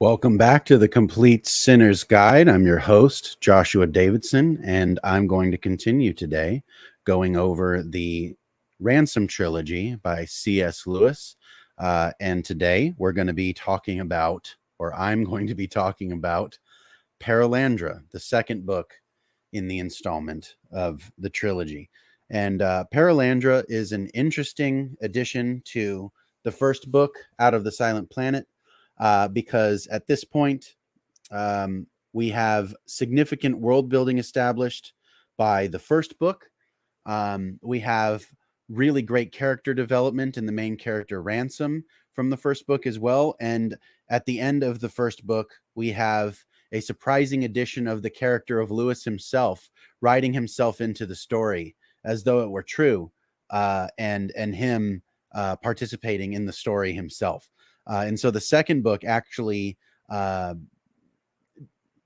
Welcome back to the Complete Sinner's Guide. I'm your host, Joshua Davidson, and I'm going to continue today going over the Ransom Trilogy by C.S. Lewis. And today we're going to be talking about, or I'm going to be talking about, Perelandra, the second book in the installment of the trilogy. And Perelandra is an interesting addition to the first book, Out of the Silent Planet, because at this point, we have significant world building established by the first book. We have really great character development in the main character Ransom from the first book as well. And at the end of the first book, we have a surprising addition of the character of Lewis himself, writing himself into the story as though it were true, and him participating in the story himself. And so the second book actually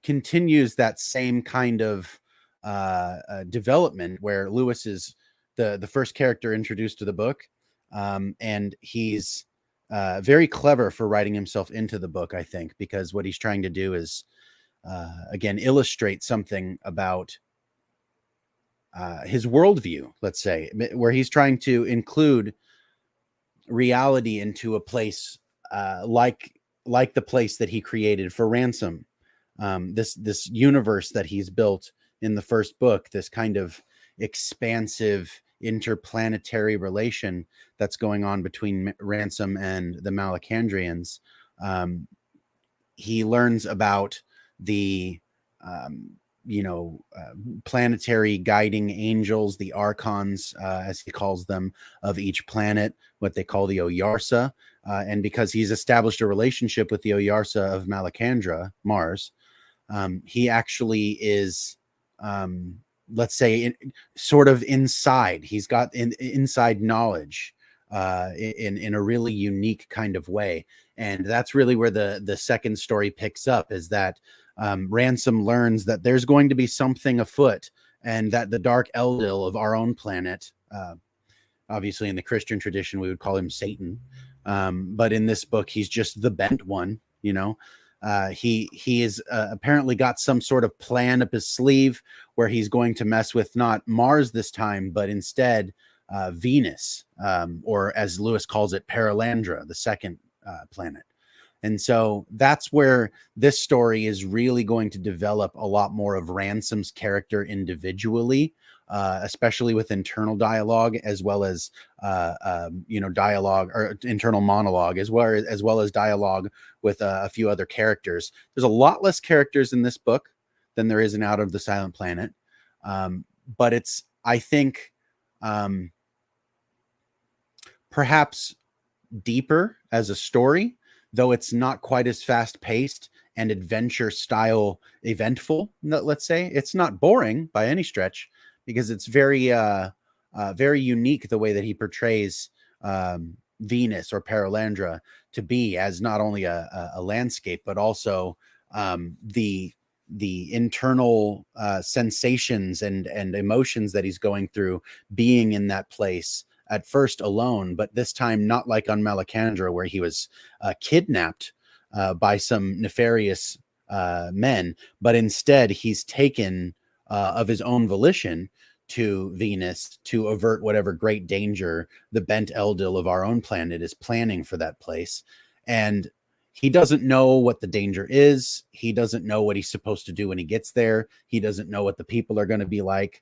continues that same kind of development where Lewis is the first character introduced to the book, and he's very clever for writing himself into the book, I think, because what he's trying to do is, again, illustrate something about his worldview, let's say, where he's trying to include reality into a place like the place that he created for Ransom. This universe that he's built in the first book, this kind of expansive interplanetary relation that's going on between Ransom and the Malacandrians. He learns about the planetary guiding angels, the archons, as he calls them, of each planet, what they call the Oyarsa. And because he's established a relationship with the Oyarsa of Malacandra, Mars, he actually is, let's say, sort of inside. He's got inside knowledge in a really unique kind of way. And that's really where the second story picks up, is that Ransom learns that there's going to be something afoot, and that the Dark Eldil of our own planet, obviously in the Christian tradition, we would call him Satan. But in this book, he's just the bent one, he is apparently got some sort of plan up his sleeve where he's going to mess with not Mars this time, but instead Venus, or as Lewis calls it, Perelandra, the second planet. And so that's where this story is really going to develop a lot more of Ransom's character individually, especially with internal dialogue, as well as dialogue or internal monologue, as well as dialogue with a few other characters. There's a lot less characters in this book than there is in Out of the Silent Planet, but it's, I think, perhaps deeper as a story, though it's not quite as fast-paced and adventure style eventful. Let's say it's not boring by any stretch, because it's very very unique the way that he portrays Venus or Perelandra to be, as not only a landscape, but also the internal sensations and emotions that he's going through being in that place, at first alone, but this time not like on Malacandra, where he was kidnapped by some nefarious men, but instead he's taken of his own volition to Venus to avert whatever great danger the bent Eldil of our own planet is planning for that place. And he doesn't know what the danger is. He doesn't know what he's supposed to do when he gets there. He doesn't know what the people are going to be like.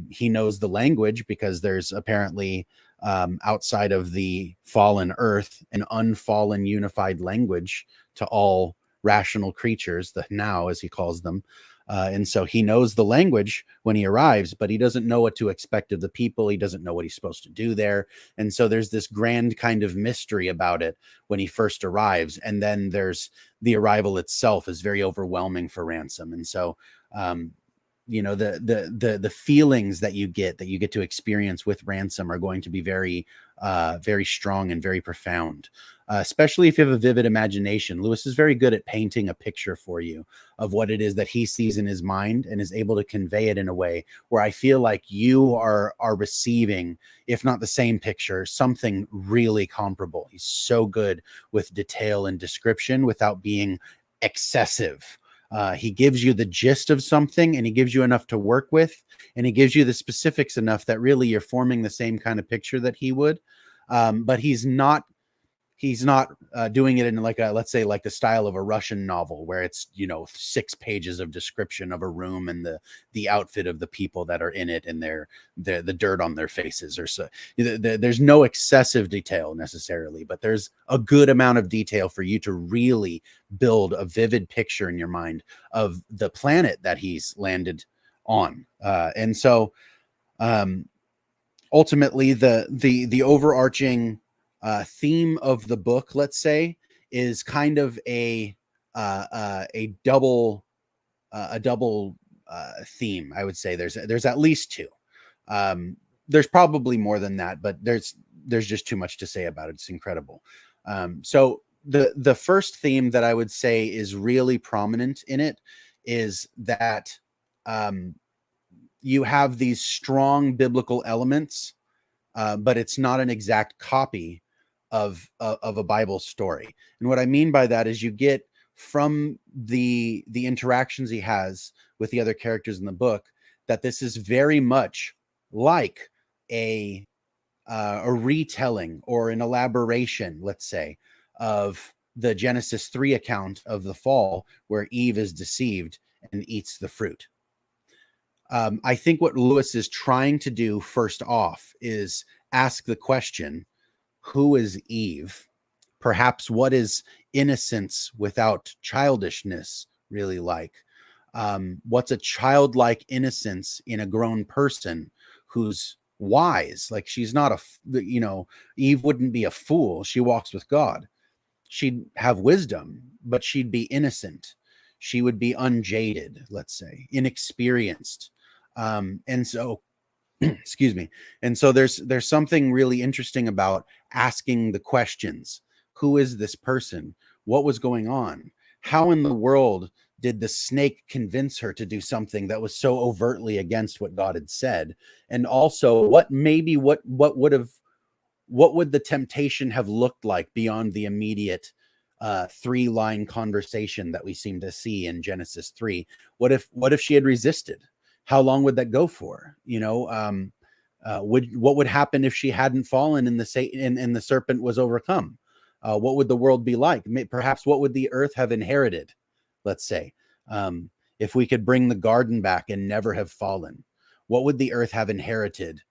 He knows the language because there's apparently, outside of the fallen earth, an unfallen unified language to all rational creatures, the now, as he calls them. And so he knows the language when he arrives, but he doesn't know what to expect of the people. He doesn't know what he's supposed to do there. And so there's this grand kind of mystery about it when he first arrives. And then there's the arrival itself is very overwhelming for Ransom. And so the feelings that you get to experience with Ransom are going to be very very strong and very profound, especially if you have a vivid imagination. Lewis is very good at painting a picture for you of what it is that he sees in his mind and is able to convey it in a way where I feel like you are receiving, if not the same picture, something really comparable. He's so good with detail and description without being excessive. He gives you the gist of something, and he gives you enough to work with, and he gives you the specifics enough that really you're forming the same kind of picture that he would. But he's not doing it in like let's say like the style of a Russian novel where it's 6 pages of description of a room and the outfit of the people that are in it and the dirt on their faces, or so. There's no excessive detail necessarily, but there's a good amount of detail for you to really build a vivid picture in your mind of the planet that he's landed on. And so ultimately the overarching theme of the book, let's say, is kind of a double theme. I would say there's at least 2. There's probably more than that, but there's just too much to say about it. It's incredible. So the first theme that I would say is really prominent in it is that you have these strong biblical elements, but it's not an exact copy of a Bible story. And what I mean by that is you get from the interactions he has with the other characters in the book that this is very much like a retelling or an elaboration, let's say, of the Genesis 3 account of the fall, where Eve is deceived and eats the fruit. I think what Lewis is trying to do first off is ask the question, who is Eve? Perhaps what is innocence without childishness really like? What's a childlike innocence in a grown person who's wise? Like, she's not Eve wouldn't be a fool. She walks with God. She'd have wisdom, but she'd be innocent. She would be unjaded, let's say, inexperienced. And so excuse me. And so there's something really interesting about asking the questions. Who is this person? What was going on? How in the world did the snake convince her to do something that was so overtly against what God had said? And also, what would the temptation have looked like beyond the immediate 3-line conversation that we seem to see in Genesis 3? What if she had resisted? How long would that go for? What would happen if she hadn't fallen and the serpent was overcome? What would the world be like? Perhaps what would the earth have inherited? Let's say, if we could bring the garden back and never have fallen, what would the earth have inherited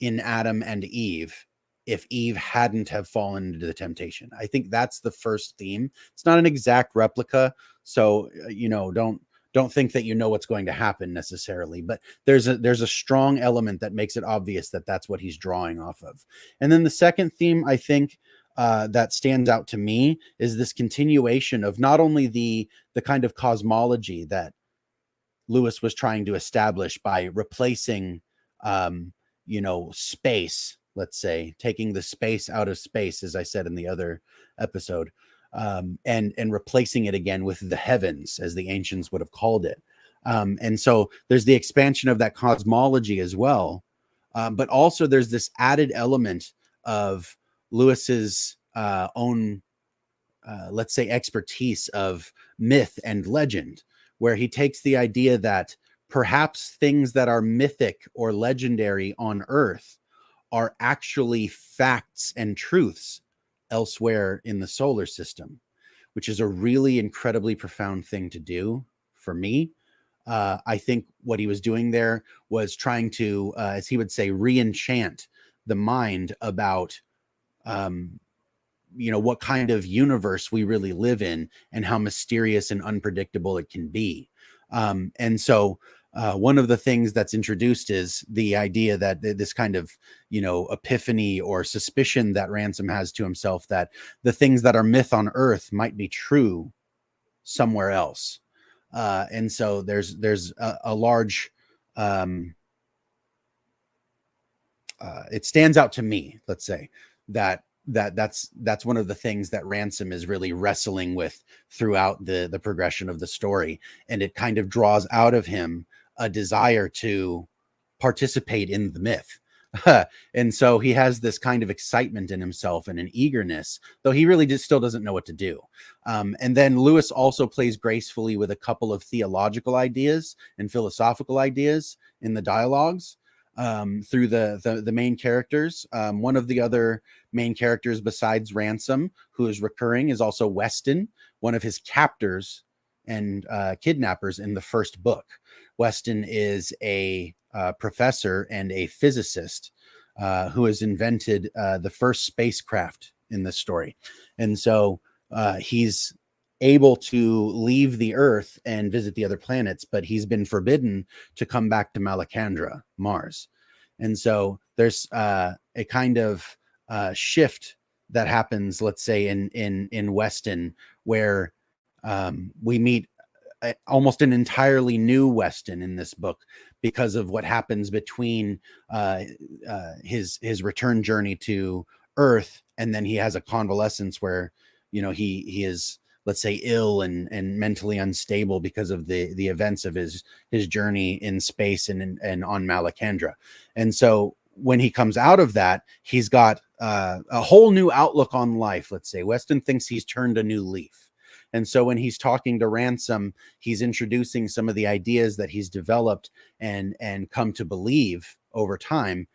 in Adam and Eve if Eve hadn't have fallen into the temptation? I think that's the first theme. It's not an exact replica, so don't think that you know what's going to happen necessarily, but there's a strong element that makes it obvious that that's what he's drawing off of. And then the second theme, I think, that stands out to me is this continuation of not only the kind of cosmology that Lewis was trying to establish by replacing, space, let's say, taking the space out of space, as I said in the other episode, and replacing it again with the heavens, as the ancients would have called it. And so there's the expansion of that cosmology as well. But also there's this added element of Lewis's own, let's say, expertise of myth and legend, where he takes the idea that perhaps things that are mythic or legendary on Earth are actually facts and truths elsewhere in the solar system, which is a really incredibly profound thing to do for me. I think what he was doing there was trying to, as he would say, re-enchant the mind about, what kind of universe we really live in and how mysterious and unpredictable it can be. And so one of the things that's introduced is the idea that this kind of, epiphany or suspicion that Ransom has to himself that the things that are myth on Earth might be true somewhere else. And so there's a large it stands out to me, let's say, that's one of the things that Ransom is really wrestling with throughout the progression of the story, and it kind of draws out of him a desire to participate in the myth. And so he has this kind of excitement in himself and an eagerness, though he really just still doesn't know what to do. And then Lewis also plays gracefully with a couple of theological ideas and philosophical ideas in the dialogues, through the main characters. One of the other main characters besides Ransom, who is recurring, is also Weston, one of his captors and kidnappers in the first book. Weston is a professor and a physicist who has invented the first spacecraft in this story. And so he's able to leave the Earth and visit the other planets, but he's been forbidden to come back to Malacandra, Mars. And so there's a kind of shift that happens, let's say, in Weston, where we meet almost an entirely new Weston in this book because of what happens between his return journey to Earth, and then he has a convalescence where, you know, he is, let's say, ill and mentally unstable because of the events of his journey in space and on Malacandra. And so when he comes out of that, he's got a whole new outlook on life. Let's say Weston thinks he's turned a new leaf. And so when he's talking to Ransom, he's introducing some of the ideas that he's developed and come to believe over time,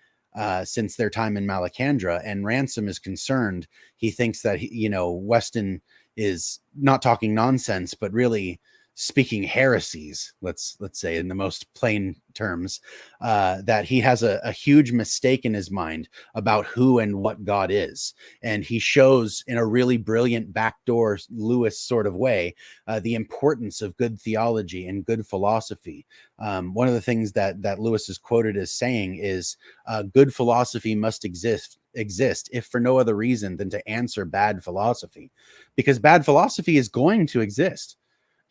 since their time in Malacandra. And Ransom is concerned. He thinks that Weston is not talking nonsense, but really speaking heresies, let's say, in the most plain terms, that he has a huge mistake in his mind about who and what God is. And he shows in a really brilliant backdoor Lewis sort of way the importance of good theology and good philosophy. One of the things that Lewis is quoted as saying is, good philosophy must exist, if for no other reason than to answer bad philosophy, because bad philosophy is going to exist.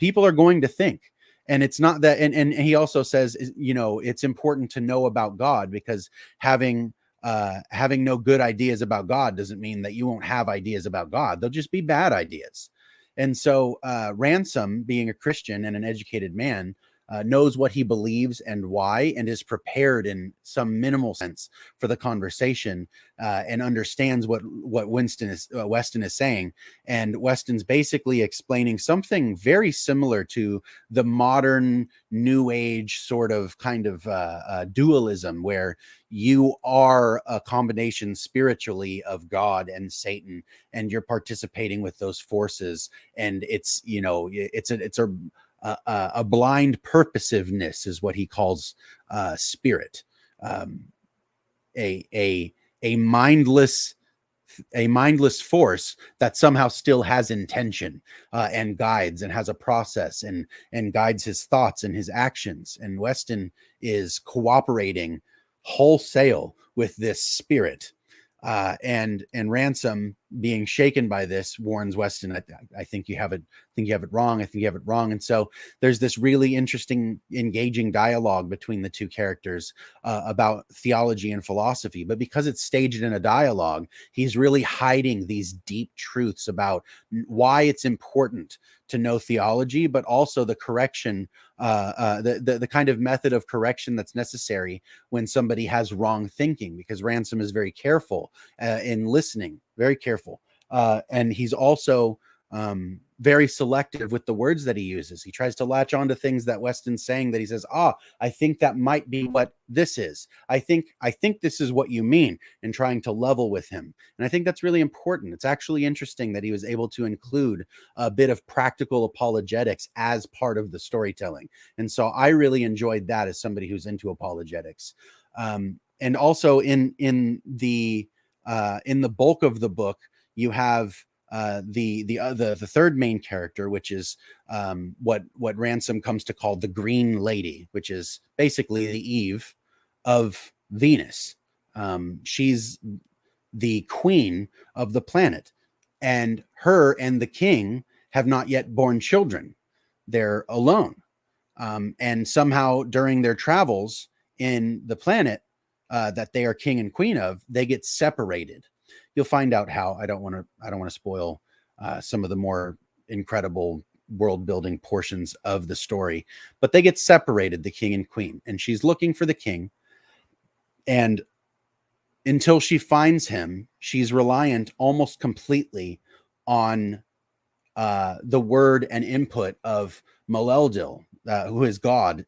People are going to think, and it's not that. And he also says, it's important to know about God, because having no good ideas about God doesn't mean that you won't have ideas about God. They'll just be bad ideas. And so Ransom, being a Christian and an educated man, knows what he believes and why, and is prepared in some minimal sense for the conversation, and understands what Weston is saying. And Weston's basically explaining something very similar to the modern New Age sort of kind of dualism, where you are a combination spiritually of God and Satan, and you're participating with those forces. And it's a blind purposiveness is what he calls spirit, a mindless force that somehow still has intention, and guides and has a process and guides his thoughts and his actions. And Weston is cooperating wholesale with this spirit. And Ransom, being shaken by this, warns Weston, I think you have it wrong. I think you have it wrong. And so there's this really interesting, engaging dialogue between the two characters about theology and philosophy. But because it's staged in a dialogue, he's really hiding these deep truths about why it's important to know theology, but also the correction, the kind of method of correction that's necessary when somebody has wrong thinking, because Ransom is very careful in listening, very careful. And he's also very selective with the words that he uses. He tries to latch on to things that Weston's saying that he says, I think that might be what this is. I think this is what you mean, and trying to level with him. And I think that's really important. It's actually interesting that he was able to include a bit of practical apologetics as part of the storytelling. And so I really enjoyed that as somebody who's into apologetics. And also in the bulk of the book, you have the third main character, which is what Ransom comes to call the Green Lady, which is basically the Eve of Venus. She's the queen of the planet, and her and the king have not yet born children. they're alone. And somehow during their travels in the planet that they are king and queen of, they get separated. You'll find out how. I don't want to spoil some of the more incredible world building portions of the story, but they get separated, the king and queen, and she's looking for the king. And until she finds him, she's reliant almost completely on the word and input of Moleldil, who is God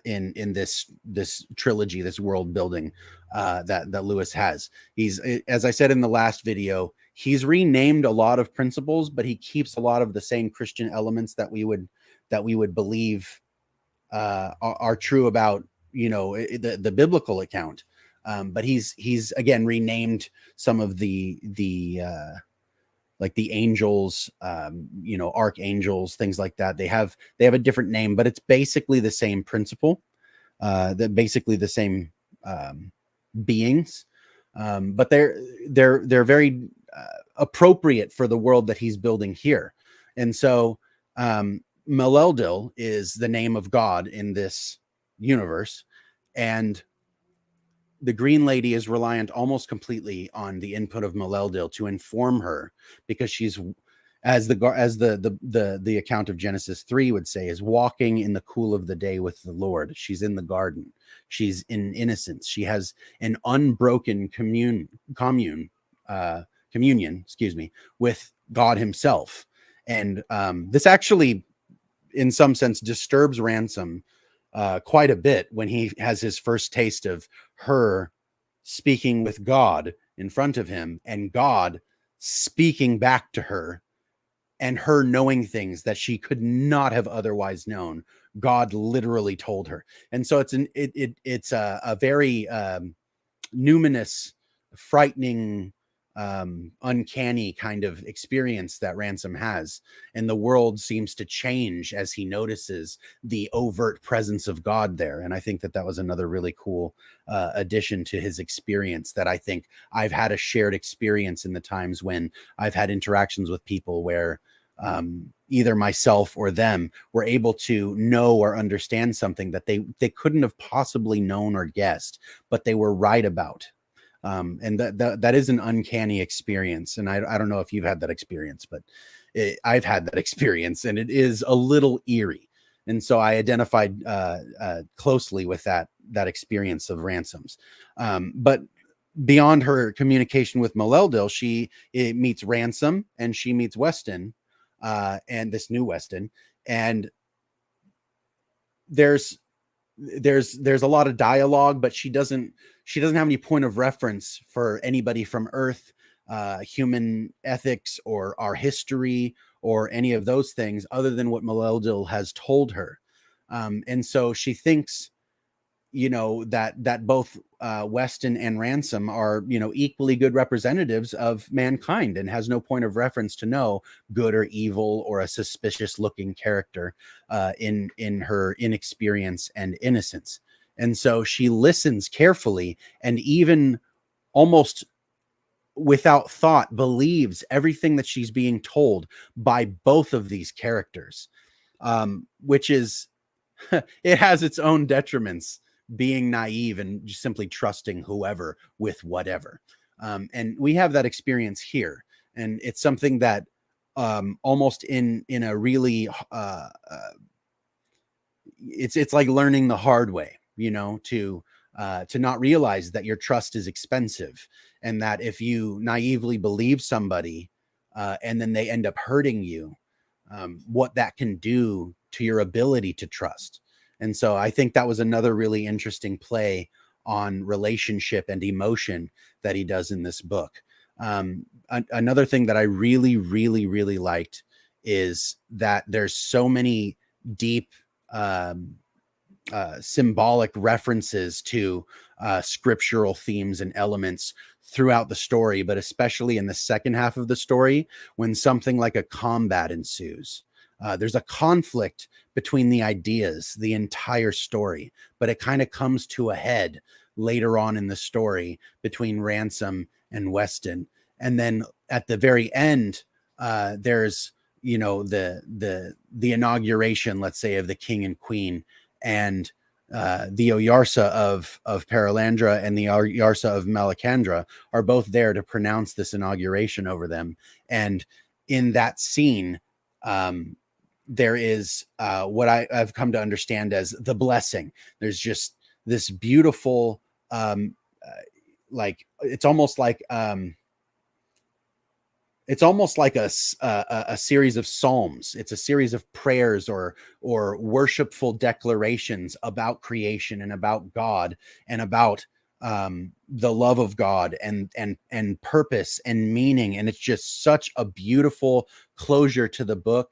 in this trilogy, this world building that Lewis has. He's, as I said in the last video, he's renamed a lot of principles, but he keeps a lot of the same Christian elements that we would believe are true about, you know, the biblical account. But he's again renamed some of the like the angels, you know, archangels, things like that. They have a different name, but it's basically the same principle. That basically the same beings, but they're very appropriate for the world that he's building here. And so Moleldil is the name of God in this universe, and the Green Lady is reliant almost completely on the input of Moleldil to inform her, because she's, as the account of Genesis 3 would say, is walking in the cool of the day with the Lord. She's in the garden. She's in innocence. She has an unbroken communion, excuse me, with God himself. And this actually, in some sense, disturbs Ransom quite a bit when he has his first taste of her speaking with God in front of him, and God speaking back to her, and her knowing things that she could not have otherwise known. God literally told her. And so it's a very numinous, frightening, uncanny kind of experience that Ransom has, and the world seems to change as he notices the overt presence of God there. And I think that was another really cool addition to his experience, that I think I've had a shared experience in the times when I've had interactions with people where either myself or them were able to know or understand something that they couldn't have possibly known or guessed, but they were right about. And that is an uncanny experience. And I don't know if you've had that experience, but I've had that experience, and it is a little eerie. And so I identified closely with that experience of Ransom's. But beyond her communication with Moleldil, she meets Ransom, and she meets Weston, and this new Weston. And there's a lot of dialogue, but she doesn't have any point of reference for anybody from Earth, human ethics, or our history, or any of those things, other than what Moleldil has told her. And so she thinks, you know, that both Weston and Ransom are, you know, equally good representatives of mankind, and has no point of reference to know good or evil, or a suspicious looking character in her inexperience and innocence. And so she listens carefully, and even almost without thought believes everything that she's being told by both of these characters, which is it has its own detriments, being naive and just simply trusting whoever with whatever. And we have that experience here. And it's something that almost in a really, it's like learning the hard way, you know, to not realize that your trust is expensive, and that if you naively believe somebody and then they end up hurting you, what that can do to your ability to trust. And so I think that was another really interesting play on relationship and emotion that he does in this book. Another thing that I really, really, really liked is that there's so many deep symbolic references to scriptural themes and elements throughout the story, but especially in the second half of the story, when something like a combat ensues. There's a conflict between the ideas the entire story, but it kind of comes to a head later on in the story between Ransom and Weston. And then at the very end, there's the inauguration, let's say, of the king and queen, and the Oyarsa of Perelandra and the Oyarsa of Malacandra are both there to pronounce this inauguration over them. And in that scene, there is what I've come to understand as the blessing. There's just this beautiful, like it's almost like a series of psalms. It's a series of prayers or worshipful declarations about creation and about God and about the love of God and purpose and meaning. And it's just such a beautiful closure to the book,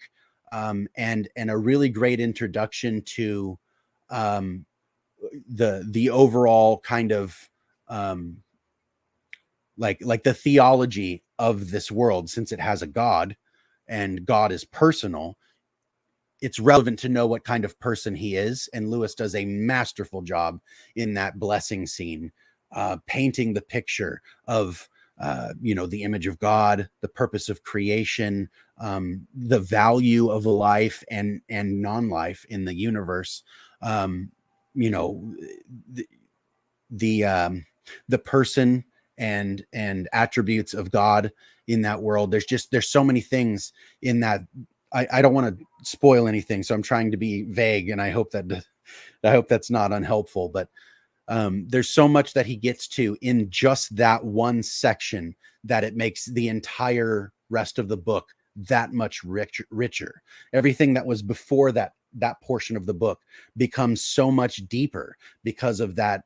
and a really great introduction to the overall kind of like the theology of this world. Since it has a God and God is personal, it's relevant to know what kind of person he is. And Lewis does a masterful job in that blessing scene, painting the picture of the image of God, the purpose of creation, the value of life and non-life in the universe. You know, the person and attributes of God in that world. There's so many things in that. I don't want to spoil anything, so I'm trying to be vague, and I hope that's not unhelpful. But there's so much that he gets to in just that one section that it makes the entire rest of the book that much richer. Everything that was before that portion of the book becomes so much deeper because of that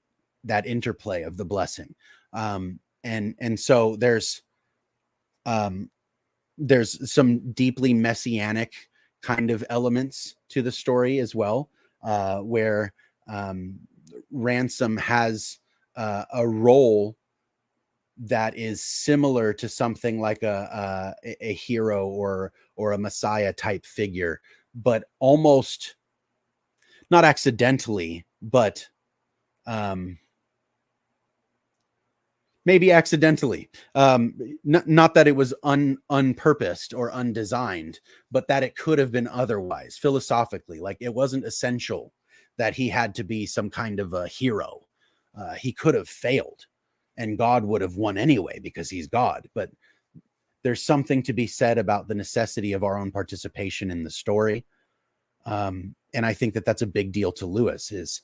interplay of the blessing. And so there's some deeply messianic kind of elements to the story as well, where Ransom has a role that is similar to something like a hero or a Messiah type figure, but almost not accidentally, but maybe accidentally. Not that it was unpurposed or undesigned, but that it could have been otherwise, philosophically. Like, it wasn't essential that he had to be some kind of a hero. He could have failed and God would have won anyway because he's God. But there's something to be said about the necessity of our own participation in the story. And I think that that's a big deal to Lewis, is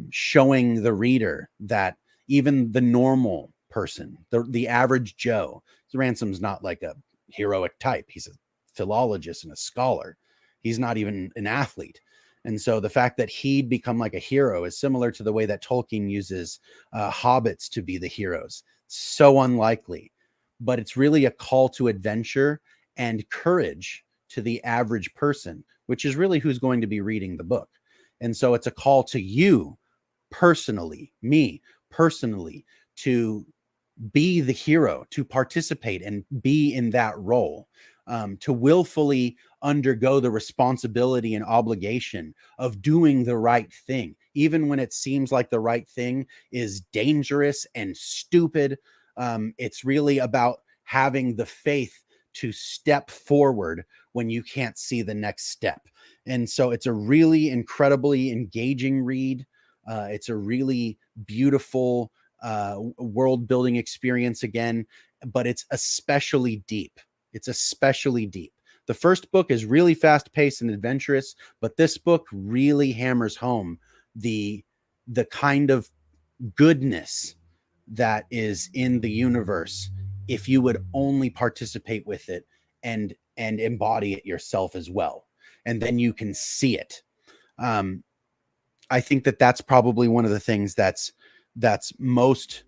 showing the reader that even the normal person, the average Joe, Ransom's not like a heroic type. He's a philologist and a scholar. He's not even an athlete. And so the fact that he become like a hero is similar to the way that Tolkien uses hobbits to be the heroes. So unlikely, but it's really a call to adventure and courage to the average person, which is really who's going to be reading the book. And so it's a call to you personally, me personally, to be the hero, to participate and be in that role, to willfully undergo the responsibility and obligation of doing the right thing, even when it seems like the right thing is dangerous and stupid. It's really about having the faith to step forward when you can't see the next step. And so it's a really incredibly engaging read. It's a really beautiful world building experience again, but it's especially deep. It's especially deep. The first book is really fast paced and adventurous, but this book really hammers home the kind of goodness that is in the universe if you would only participate with it and embody it yourself as well. And then you can see it. I think that that's probably one of the things that's most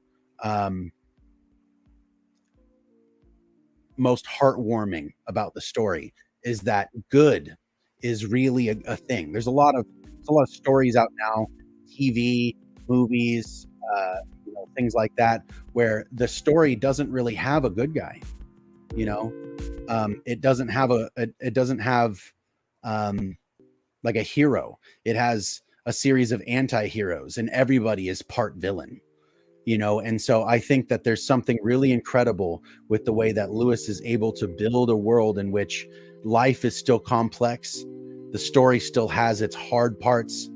heartwarming about the story, is that good is really a thing. There's a lot of stories out now, TV, movies, things like that, where the story doesn't really have a good guy. It doesn't have like a hero. It has a series of anti-heroes, and everybody is part villain. And so I think that there's something really incredible with the way that Lewis is able to build a world in which life is still complex, the story still has its hard parts,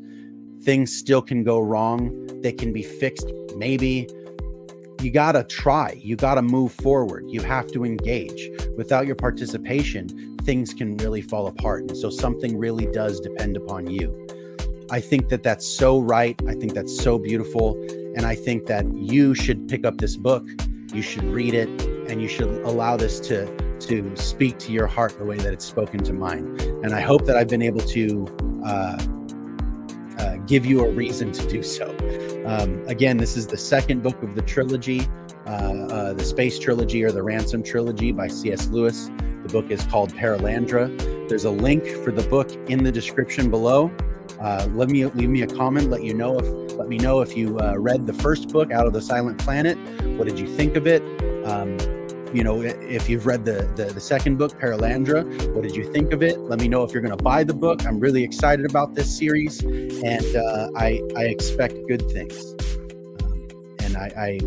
things still can go wrong, they can be fixed maybe. You gotta try, you gotta move forward, you have to engage. Without your participation, things can really fall apart, and so something really does depend upon you. I think that that's so right. I think that's so beautiful. And I think that you should pick up this book, you should read it, and you should allow this to speak to your heart the way that it's spoken to mine. And I hope that I've been able to give you a reason to do so. Again, this is the second book of the trilogy, the Space Trilogy or the Ransom Trilogy by C.S. Lewis. The book is called Perelandra. There's a link for the book in the description below. Leave me a comment. Let me know if you read the first book, Out of the Silent Planet. What did you think of it? If you've read the second book, Perelandra, what did you think of it? Let me know if you're going to buy the book. I'm really excited about this series, and I expect good things. And I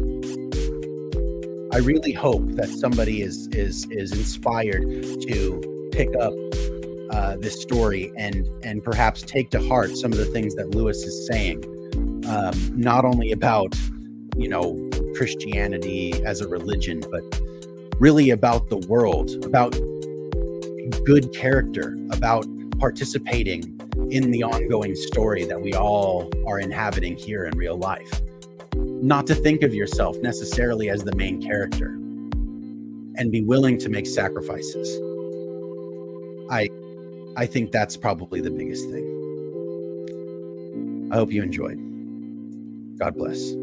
really hope that somebody is inspired to pick up this story and perhaps take to heart some of the things that Lewis is saying, not only about Christianity as a religion, but really about the world, about good character, about participating in the ongoing story that we all are inhabiting here in real life. Not to think of yourself necessarily as the main character, and be willing to make sacrifices. I think that's probably the biggest thing. I hope you enjoyed. God bless.